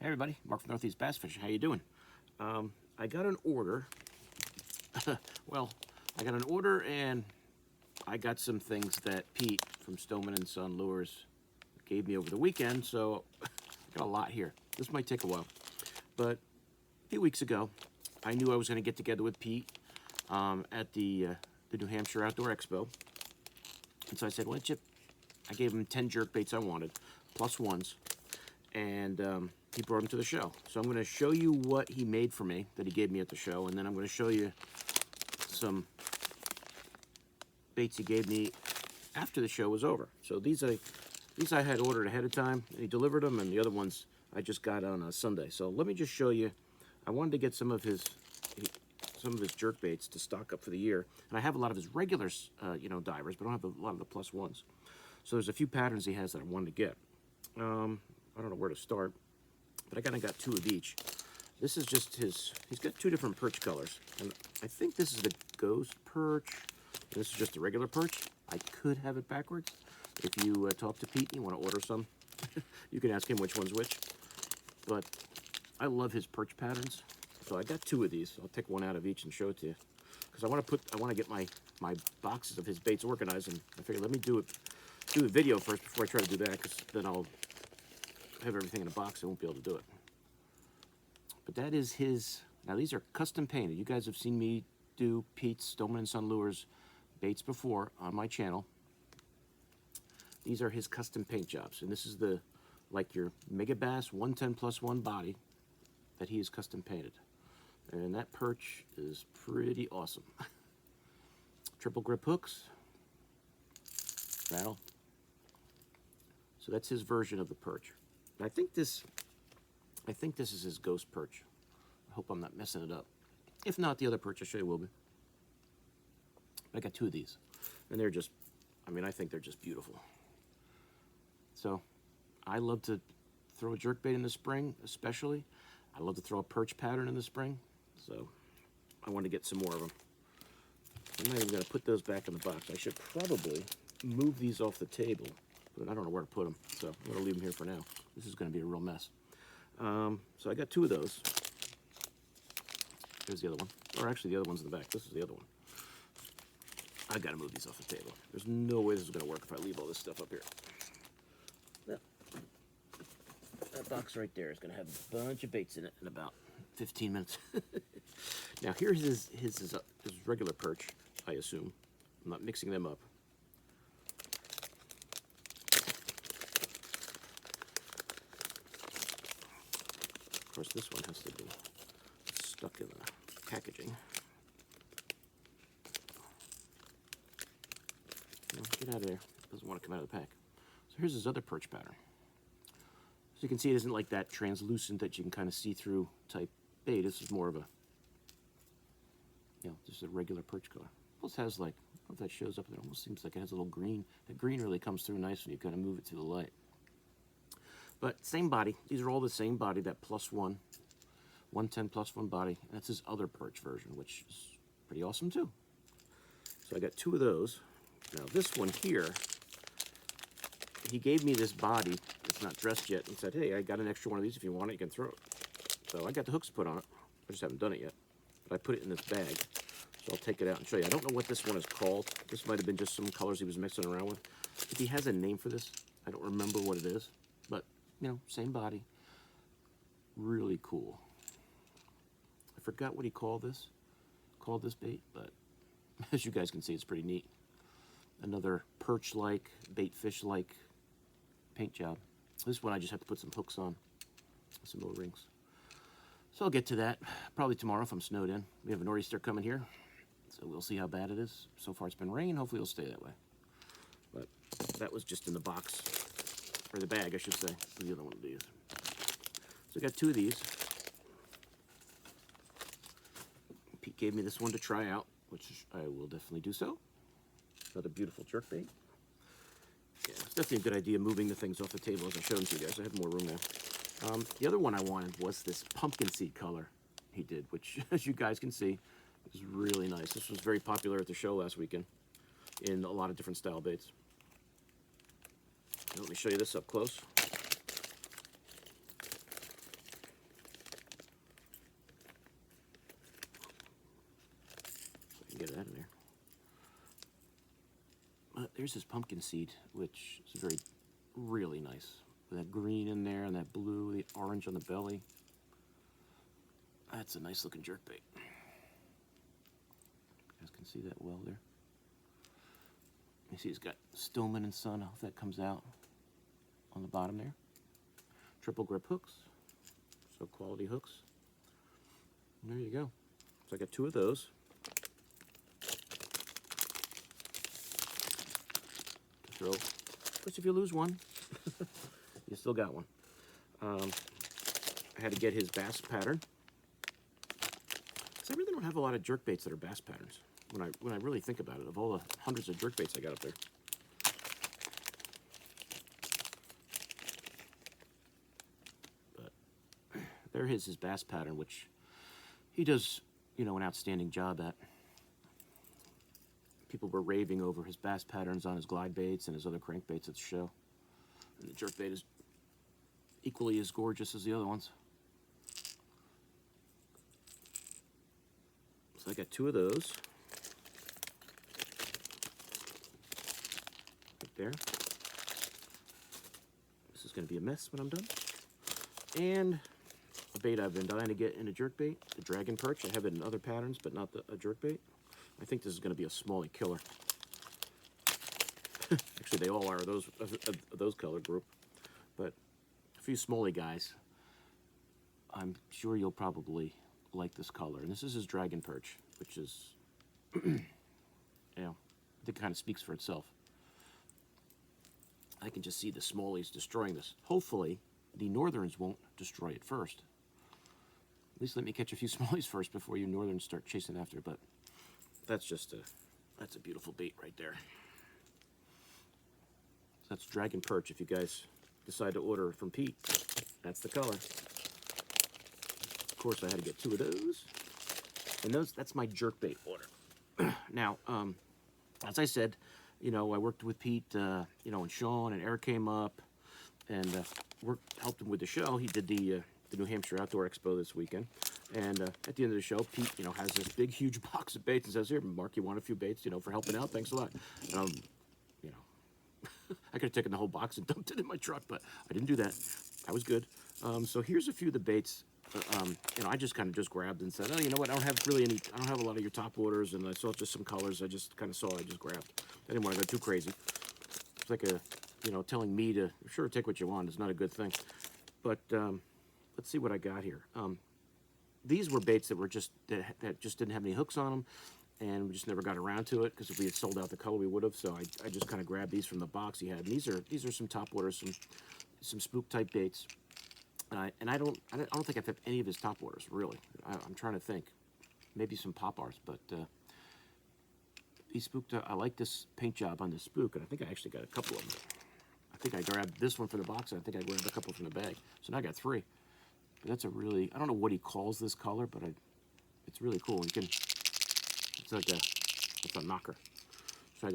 everybody, Mark from Northeast Bass Fishing. How you doing? I got an order. Well, I got an order and I got some things that Pete from Stoneman and Son Lures gave me over the weekend, so I got a lot here. This might take a while, but a few weeks ago, I knew I was going to get together with Pete at the New Hampshire Outdoor Expo, and so I said, why don't you, I gave him 10 jerk baits I wanted, plus ones, and he brought them to the show. So I'm going to show you what he made for me that he gave me at the show, and then I'm going to show you some baits he gave me after the show was over. So these I had ordered ahead of time, and he delivered them, and the other ones I just got on a Sunday. So let me just show you. I wanted to get some of his jerk baits to stock up for the year, and I have a lot of his regular, divers, but I don't have a lot of the plus ones. So there's a few patterns he has that I wanted to get. I don't know where to start, but I kind of got two of each. This is just his. He's got two different perch colors, and I think this is the ghost perch. And this is just a regular perch. I could have it backwards. If you talk to Pete and you want to order some, you can ask him which one's which. But I love his perch patterns, so I got two of these. I'll take one out of each and show it to you, because I want to get my boxes of his baits organized, and I figured let me do a video first before I try to do that, because then I'll have everything in a box. I won't be able to do it. But that is his. Now these are custom painted. You guys have seen me do Pete's Stoneman and Son Lures baits before on my channel. These are his custom paint jobs, and this is like your Mega Bass 110+1 body that he has custom painted. And that perch is pretty awesome. Triple grip hooks, rattle. So that's his version of the perch. And I think this is his ghost perch. I hope I'm not messing it up. If not, the other perch I'll show you will be. I got two of these, and they're just, I think they're just beautiful. So I love to throw a jerkbait in the spring, especially. I love to throw a perch pattern in the spring, so I want to get some more of them. I'm not even going to put those back in the box. I should probably move these off the table, but I don't know where to put them, so I'm going to leave them here for now. This is going to be a real mess. So I got two of those. Here's the other one. Or actually, the other one's in the back. This is the other one. I got to move these off the table. There's no way this is going to work if I leave all this stuff up here. That box right there is going to have a bunch of baits in it in about 15 minutes. Now here's his regular perch, I assume. I'm not mixing them up. Of course, this one has to be stuck in the packaging. No, get out of there. Doesn't want to come out of the pack. So here's his other perch pattern. So you can see it isn't like that translucent that you can kind of see through type bait. This is more of a, just a regular perch color. Almost has like, I don't know if that shows up, it almost seems like it has a little green. That green really comes through nice when you kind of move it to the light. But same body. These are all the same body, that plus one, 110+1 body. And that's his other perch version, which is pretty awesome too. So I got two of those. Now this one here, he gave me this body. It's not dressed yet, and said, hey, I got an extra one of these. If you want it, you can throw it. So I got the hooks put on it. I just haven't done it yet. But I put it in this bag, so I'll take it out and show you. I don't know what this one is called. This might have been just some colors he was mixing around with. If he has a name for this, I don't remember what it is. But, same body. Really cool. I forgot what he called this bait, but as you guys can see, it's pretty neat. Another perch-like, bait fish-like paint job. This one I just have to put some hooks on, some little rings. So I'll get to that probably tomorrow if I'm snowed in. We have a nor'easter coming here, so we'll see how bad it is. So far it's been raining. Hopefully it'll stay that way. But that was just in the box, or the bag, I should say. The other one to use. So I got two of these. Pete gave me this one to try out, which I will definitely do so. Another beautiful jerkbait. Yeah, it's definitely a good idea moving the things off the table as I showed them to you guys. I have more room there. The other one I wanted was this pumpkin seed color he did, which, as you guys can see, is really nice. This was very popular at the show last weekend in a lot of different style baits. Let me show you this up close. of that in there. There's this pumpkin seed, which is really nice. With that green in there and that blue, the orange on the belly. That's a nice looking jerkbait. You guys can see that well there. You see, it's got Stoneman and Son. I hope that comes out on the bottom there. Triple grip hooks, so quality hooks. And there you go. So I got 2 of those. To throw. Of course, if you lose one, you still got one. I had to get his bass pattern. Because I really don't have a lot of jerkbaits that are bass patterns. When I really think about it, of all the hundreds of jerkbaits I got up there. But there is his bass pattern, which he does, you know, an outstanding job at. People were raving over his bass patterns on his glide baits and his other crankbaits at the show. And the jerkbait is equally as gorgeous as the other ones. So I got 2 of those. Right there. This is going to be a mess when I'm done. And a bait I've been dying to get in a jerkbait, the dragon perch. I have it in other patterns, but not a jerkbait. I think this is going to be a smallie killer. Actually, they all are those color group. But a few smallie guys, I'm sure you'll probably like this color. And this is his dragon perch, which is, you know, I think it kind of speaks for itself. I can just see the smallies destroying this. Hopefully, the northerns won't destroy it first. At least let me catch a few smallies first before you northerns start chasing after. But that's a beautiful bait right there. So that's dragon perch. If you guys decide to order from Pete, that's the color. Of course, I had to get 2 of those. And that's my jerkbait order. Now, as I said, you know, I worked with Pete, you know, and Sean and Eric came up and helped him with the show. He did the New Hampshire Outdoor Expo this weekend. And at the end of the show, Pete, you know, has this big, huge box of baits and says, "Here, Mark, you want a few baits, you know, for helping out? Thanks a lot." And you know, I could have taken the whole box and dumped it in my truck, but I didn't do that. I was good. So here's a few of the baits. You know, I just kind of just grabbed and said, "Oh, you know what? I don't have a lot of your top orders, and I saw just some colors. I just grabbed. I didn't want to go too crazy. It's like you know, telling me to sure take what you want is not a good thing. But let's see what I got here. These were baits that were that just didn't have any hooks on them, and we just never got around to it because if we had sold out the color, we would have. So I just kind of grabbed these from the box he had. And these are some top orders, some spook type baits. And I don't think I've had any of his top orders really. I'm trying to think, maybe some pop bars, but these spooked. I like this paint job on this spook, and I think I actually got a couple of them. I think I grabbed this one from the box, and I think I grabbed a couple from the bag. So now I got 3. But that's I don't know what he calls this color, but it's really cool. It's a knocker. So I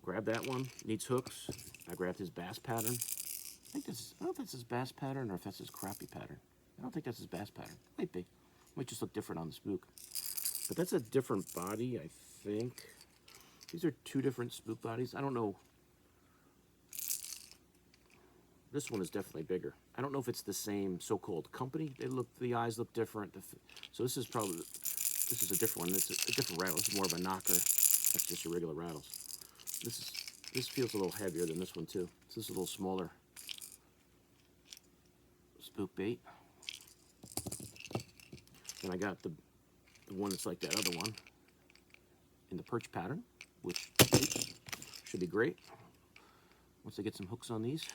grabbed that one. Needs hooks. I grabbed his bass pattern. I don't know if that's his bass pattern or if that's his crappie pattern. I don't think that's his bass pattern. Might be. Might just look different on the spook. But that's a different body, I think. These are 2 different spook bodies. I don't know. This one is definitely bigger. I don't know if it's the same so-called company. The eyes look different. So this is a different one. It's a different rattle. This is more of a knocker. That's just your regular rattles. This feels a little heavier than this one too. So this is a little smaller spook bait. And I got the one that's like that other one in the perch pattern, which should be great once I get some hooks on these.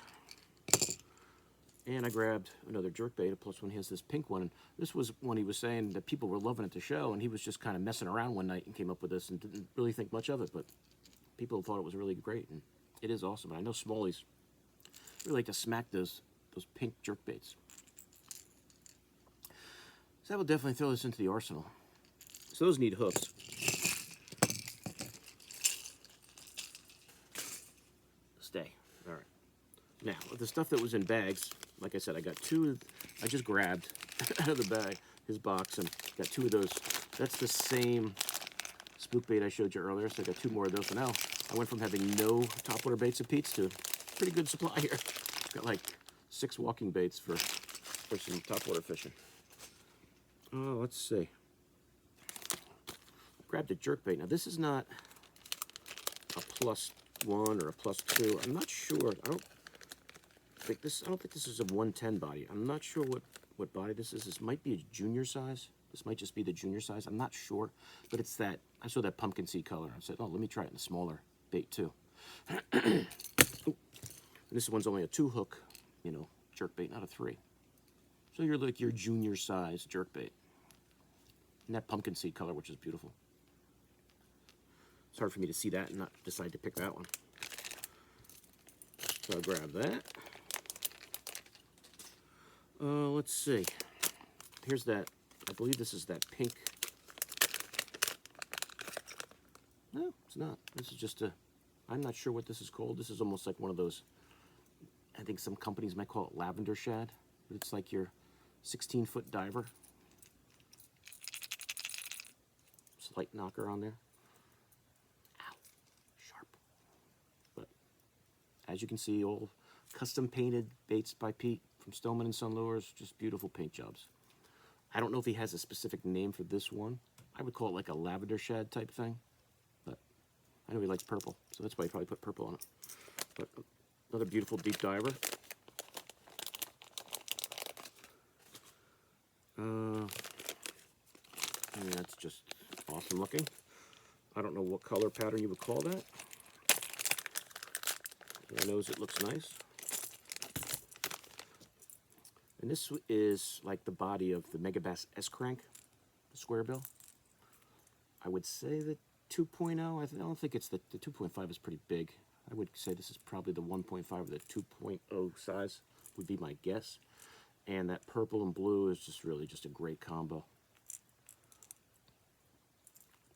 And I grabbed another jerkbait, plus one has this pink one. And this was one he was saying that people were loving at the show, and he was just kind of messing around one night and came up with this and didn't really think much of it, but people thought it was really great, and it is awesome. And I know smallies really like to smack those pink jerkbaits. So I will definitely throw this into the arsenal. So those need hooks. Stay. All right. Now, the stuff that was in bags, like I said, I got 2. I just grabbed out of the bag, his box, and got 2 of those. That's the same spook bait I showed you earlier, so I got 2 more of those. So now I went from having no topwater baits and Pete's to pretty good supply here. Got like 6 walking baits for some topwater fishing. Oh, let's see. Grabbed a jerkbait. Now this is not a +1 or a +2. I'm not sure. I don't think this is a 110 body. I'm not sure what body this is. This might be a junior size. This might just be the junior size. I'm not sure, but it's that. I saw that pumpkin seed color. I said, oh, let me try it in a smaller bait too. And this one's only a 2 hook, jerk bait, not a 3. So you're like your junior size jerk bait. And that pumpkin seed color, which is beautiful. It's hard for me to see that and not decide to pick that one. So I'll grab that. Let's see. Here's that. I believe this is that pink. No, it's not. This is just a, I'm not sure what this is called. This is almost like one of those, I think some companies might call it lavender shad. But it's like your 16-foot diver. Slight knocker on there. Ow, sharp. But as you can see, all custom painted baits by Pete from Stoneman and Son Lures, just beautiful paint jobs. I don't know if he has a specific name for this one. I would call it like a lavender shad type thing, but I know he likes purple, so that's why he probably put purple on it. But another beautiful deep diver. And that's just awesome looking. I don't know what color pattern you would call that. He knows it looks nice. And this is like the body of the Megabass S-Crank, the square bill. I would say the 2.0, I don't think it's the 2.5 is pretty big. I would say this is probably the 1.5 or the 2.0 size would be my guess. And that purple and blue is just really just a great combo.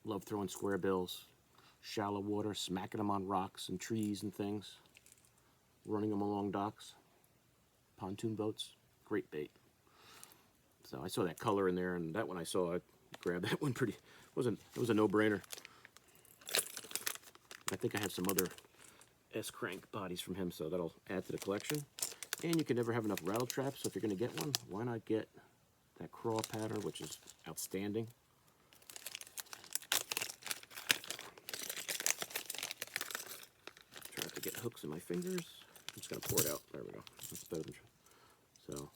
Love throwing square bills, shallow water, smacking them on rocks and trees and things, running them along docks, pontoon boats. Great bait. So I saw that color in there, and that one I saw, I grabbed that one pretty. It was a no-brainer. I think I have some other S-Crank bodies from him, so that'll add to the collection. And you can never have enough rattle traps, so if you're going to get one, why not get that crawl pattern, which is outstanding. Try not to get hooks in my fingers. I'm just going to pour it out. There we go. That's better than. So,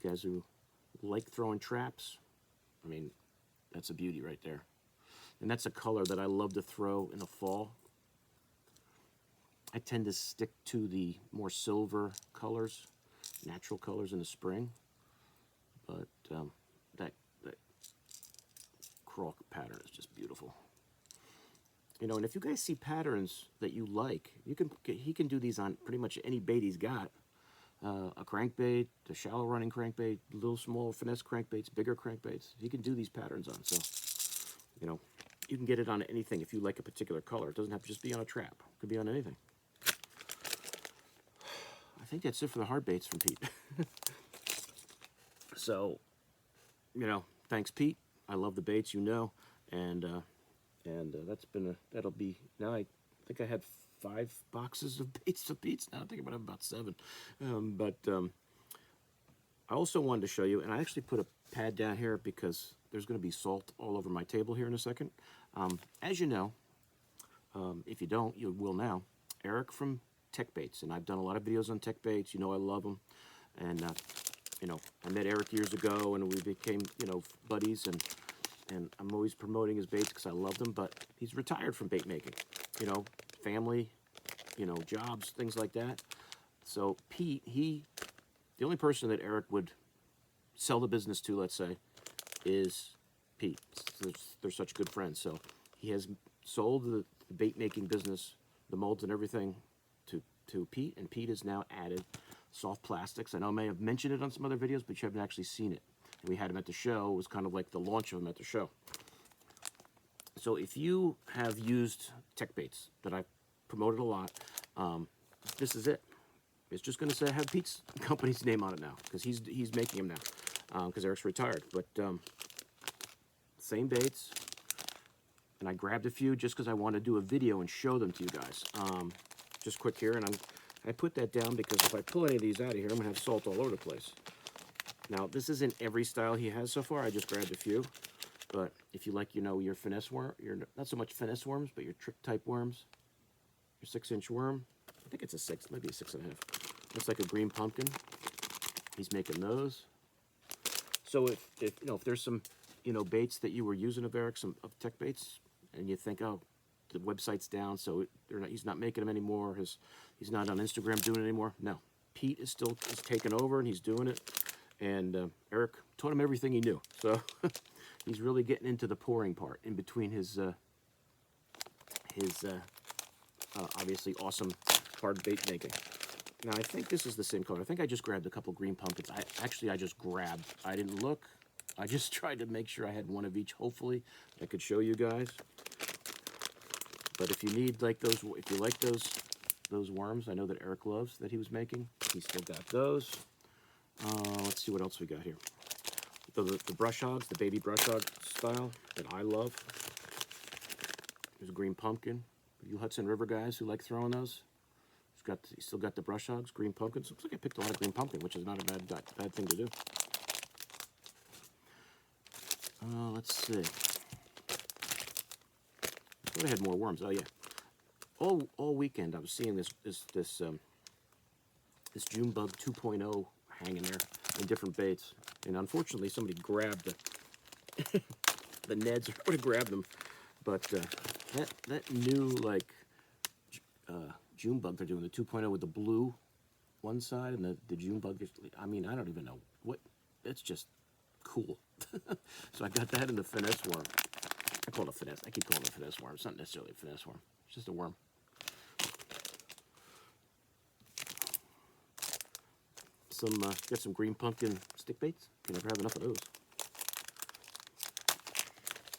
you guys who like throwing traps, I mean, that's a beauty right there. And that's a color that I love to throw in the fall. I tend to stick to the more silver colors, natural colors in the spring. But that crawl pattern is just beautiful. And if you guys see patterns that you like, he can do these on pretty much any bait he's got. A crankbait, a shallow running crankbait, little small finesse crankbaits, bigger crankbaits. He can do these patterns on. So, you can get it on anything if you like a particular color. It doesn't have to just be on a trap. It could be on anything. I think that's it for the hard baits from Pete. So, thanks, Pete. I love the baits, and that'll be, now I think I had 5 boxes of baits of Pete's. Now I think about 7. I also wanted to show you, and I actually put a pad down here because there's going to be salt all over my table here in a second. As you know, if you don't, you will now. Eric from Tech Baits, and I've done a lot of videos on Tech Baits. I love them, and I met Eric years ago, and we became buddies, and I'm always promoting his baits because I love them. But he's retired from bait making, family, jobs, things like that. So Pete, the only person that Eric would sell the business to, let's say, is Pete. They're such good friends. So he has sold the bait making business, the molds and everything, to Pete, and Pete has now added soft plastics. I know I may have mentioned it on some other videos, but you haven't actually seen it. And we had him at the show. It was kind of like the launch of him at the show. So if you have used Tech Baits that I've promoted a lot, this is it. It's just going to have Pete's company's name on it now because he's making them now because Eric's retired. But same baits, and I grabbed a few just because I want to do a video and show them to you guys. Just quick here, and I put that down because if I pull any of these out of here, I'm going to have salt all over the place. Now, this isn't every style he has so far. I just grabbed a few. But if you like, you know, your finesse worm, your not so much finesse worms, but your trick type worms, your 6-inch worm, I think it's a 6, maybe a 6.5. Looks like a green pumpkin. He's making those. So if you know, if there's some, you know, baits that you were using of Eric, some of tech baits, and you think, oh, the website's down, so he's not making them anymore. He's not on Instagram doing it anymore. No, Pete is taking over and he's doing it. And Eric taught him everything he knew. So he's really getting into the pouring part in between his obviously awesome hard bait making. Now I think this is the same color. I think I just grabbed a couple green pumpkins. I just grabbed. I didn't look. I just tried to make sure I had one of each. Hopefully I could show you guys. But if you need like those, if you like those worms, I know that Eric loves that he was making. He's still got those. Let's see what else we got here. The brush hogs, the baby brush hog style that I love. There's a green pumpkin. You Hudson River guys who like throwing those, he's still got the brush hogs, green pumpkins. Looks like I picked a lot of green pumpkin, which is not a bad thing to do. Let's see. I thought I had more worms. Oh yeah. All weekend I was seeing this June bug 2.0 hanging there in different baits, and unfortunately somebody grabbed the Neds, or would have grabbed them. But that new like June bug they're doing, the 2.0 with the blue one side and the June bug. I mean, I don't even know what. It's just cool. So I got that in the finesse worm. I call it a finesse. I keep calling it a finesse worm. It's not necessarily a finesse worm. It's just a worm. Got some green pumpkin stick baits. You can never have enough of those.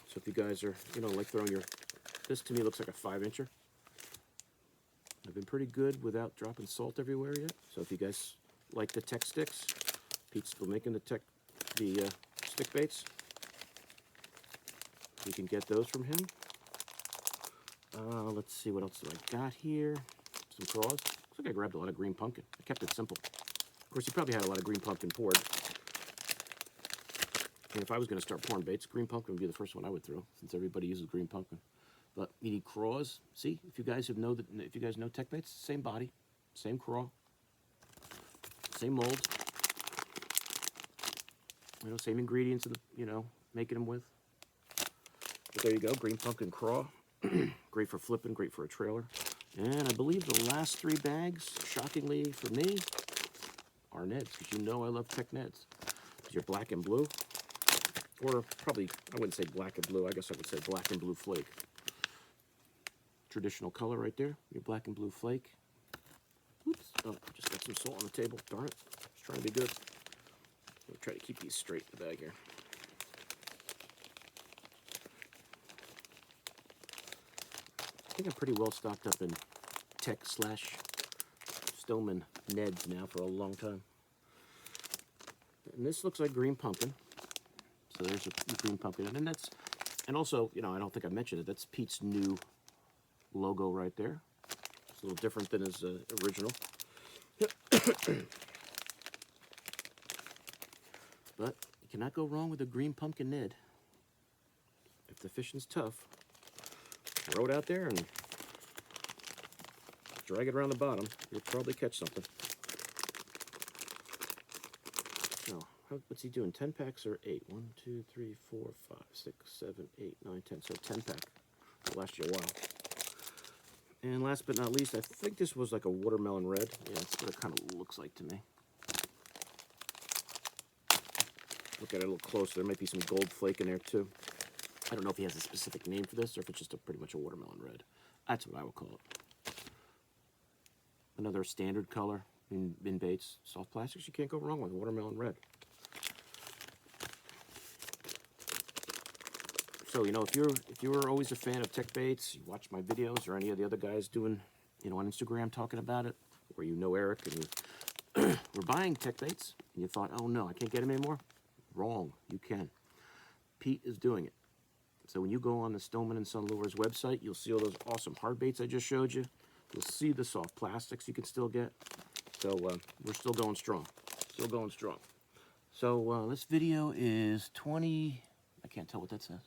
So if you guys are, you know, like throwing this to me looks like a 5-incher. I've been pretty good without dropping salt everywhere yet. So if you guys like the tech sticks, Pete's still making the stick baits. You can get those from him. Let's see, what else do I got here? Some craws. Looks like I grabbed a lot of green pumpkin. I kept it simple. Of course, he probably had a lot of green pumpkin poured. And if I was going to start pouring baits, green pumpkin would be the first one I would throw, since everybody uses green pumpkin. But you need craws. See, if you guys know tech baits, same body, same craw, same mold. You know, same ingredients, making them with. But there you go, green pumpkin craw. Great for flipping, great for a trailer. And I believe the last 3 bags, shockingly for me, are Neds, because you know I love tech Neds. Your black and blue, or probably, I wouldn't say black and blue, I guess I would say black and blue flake. Traditional color right there, your black and blue flake. Oops, oh, just got some salt on the table, darn it. Just trying to be good. I'll try to keep these straight in the bag here. I think I'm pretty well stocked up in tech / Stoneman Neds now for a long time. And this looks like green pumpkin. So there's a green pumpkin. And also, I don't think I mentioned it, that's Pete's new logo right there. It's a little different than his original. But you cannot go wrong with a green pumpkin Ned. If the fishing's tough, throw it out there and drag it around the bottom. You'll probably catch something. So, what's he doing? 10 packs or 8? 1, 2, 3, 4, 5, 6, 7, 8, 9, 10. So 10 pack. It'll last you a while. And last but not least, I think this was like a watermelon red. Yeah, that's what it kind of looks like to me. Look at it a little closer. There might be some gold flake in there too. I don't know if he has a specific name for this or if it's just pretty much a watermelon red. That's what I would call it. Another standard color in baits. Soft plastics, you can't go wrong with watermelon red. So, if you're always a fan of tech baits, you watch my videos or any of the other guys doing, on Instagram talking about it, or Eric and you were buying tech baits and you thought, oh no, I can't get them anymore. Wrong, you can. Pete is doing it. So when you go on the Stoneman and Son Lures website, you'll see all those awesome hard baits I just showed you. You'll see the soft plastics you can still get. So we're still going strong. Still going strong. So this video is 20, I can't tell what that says,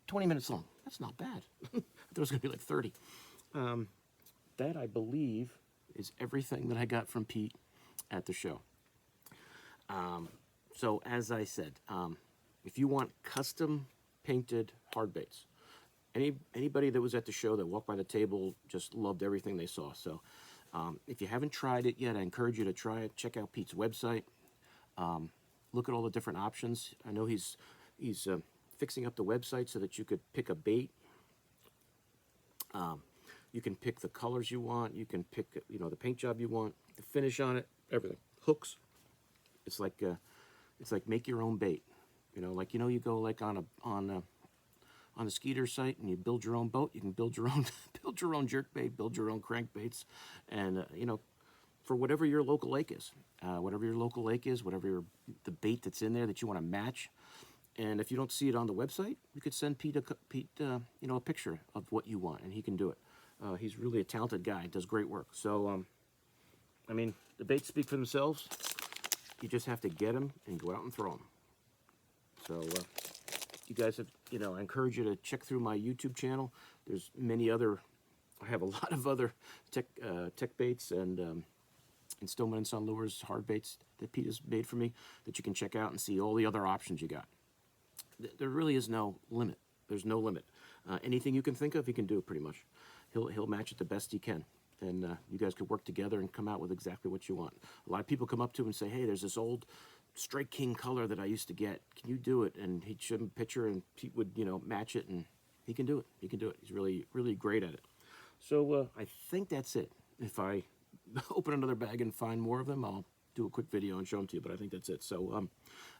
20 minutes long. That's not bad. I thought it was going to be like 30. That, I believe, is everything that I got from Pete at the show. So as I said, if you want custom painted hard baits, anybody that was at the show that walked by the table just loved everything they saw. So if you haven't tried it yet, I encourage you to try it. Check out Pete's website. Look at all the different options. I know he's fixing up the website so that you could pick a bait. You can pick the colors you want. You can pick, the paint job you want, the finish on it, everything. Hooks. It's like make your own bait. You go like on a Skeeter site and you build your own boat. You can build your own build your own jerk bait, build your own crankbaits, and for whatever your local lake is, whatever the bait that's in there that you want to match. And if you don't see it on the website, you could send Pete a picture of what you want, and he can do it. He's really a talented guy. Does great work. So the baits speak for themselves. You just have to get them and go out and throw them. So you guys have, I encourage you to check through my YouTube channel. There's many other, I have a lot of other tech baits and Stoneman and Son Lures hard baits that Pete has made for me that you can check out and see all the other options you got. There really is no limit. There's no limit. Anything you can think of, he can do it pretty much. He'll match it the best he can. And you guys could work together and come out with exactly what you want. A lot of people come up to him and say, hey, there's this old Strike King color that I used to get. Can you do it? And he'd show him a picture and Pete would, match it, and he can do it. He can do it. He's really, really great at it. So I think that's it. If I open another bag and find more of them, I'll do a quick video and show them to you, but I think that's it. So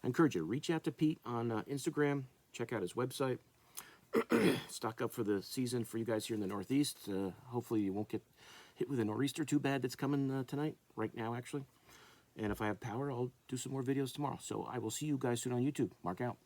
I encourage you to reach out to Pete on Instagram, check out his website, stock up for the season for you guys here in the Northeast. Hopefully you won't get hit with a nor'easter too bad that's coming tonight, right now actually. And if I have power, I'll do some more videos tomorrow. So I will see you guys soon on YouTube. Mark out.